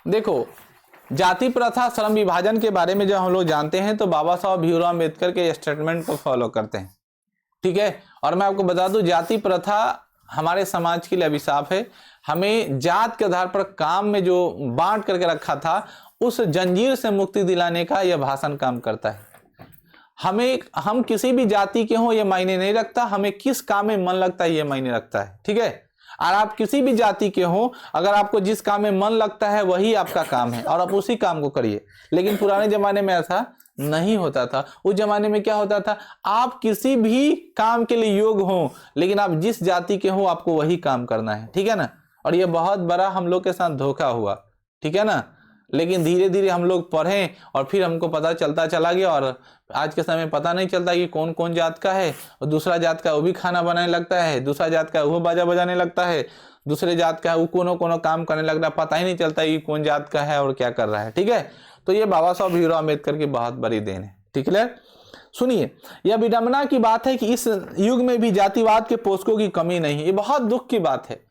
देखो, जाति प्रथा श्रम विभाजन के बारे में जब हम लोग जानते हैं तो बाबा साहब भीमराव अम्बेडकर के स्टेटमेंट को फॉलो करते हैं, ठीक है। और मैं आपको बता दूं, जाति प्रथा हमारे समाज के लिए अभिशाप है। हमें जात के आधार पर काम में जो बांट करके रखा था, उस जंजीर से मुक्ति दिलाने का यह भाषण काम करता है। हम किसी भी जाति के हों ये मायने नहीं रखता, हमें किस काम में मन लगता है ये मायने रखता है, ठीक है। और आप किसी भी जाति के हों, अगर आपको जिस काम में मन लगता है वही आपका काम है और आप उसी काम को करिए। लेकिन पुराने जमाने में ऐसा नहीं होता था। उस जमाने में क्या होता था, आप किसी भी काम के लिए योग्य हो, लेकिन आप जिस जाति के हो आपको वही काम करना है, ठीक है ना। और ये बहुत बड़ा हम लोग के साथ धोखा हुआ, ठीक है ना। लेकिन धीरे धीरे हम लोग पढ़े और फिर हमको पता चलता चला गया, और आज के समय पता नहीं चलता कि कौन कौन जात का है, और दूसरा जात का वो भी खाना बनाने लगता है, दूसरा जात का वो बाजा बजाने लगता है, दूसरे जात का वो कोनो काम करने लगता है, पता ही नहीं चलता कि कौन जात का है और क्या कर रहा है, ठीक है। तो ये बाबा साहब भीमराव अम्बेडकर की बहुत बड़ी देन है, ठीक है। सुनिए, यह विडंबना की बात है कि इस युग में भी जातिवाद के पोषकों की कमी नहीं है। ये बहुत दुख की बात है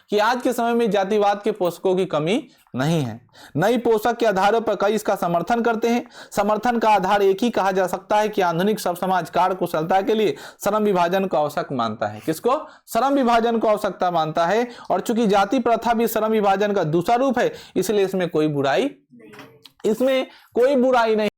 कि आज के समय में जातिवाद के पोषकों की कमी नहीं है। नई पोषक के आधारों पर कई इसका समर्थन करते हैं। समर्थन का आधार एक ही कहा जा सकता है कि आधुनिक सब समाज कार्य कुशलता के लिए श्रम विभाजन को आवश्यक मानता है। किसको? श्रम विभाजन को आवश्यकता मानता है। और चूंकि जाति प्रथा भी श्रम विभाजन का दूसरा रूप है, इसलिए इसमें कोई बुराई नहीं।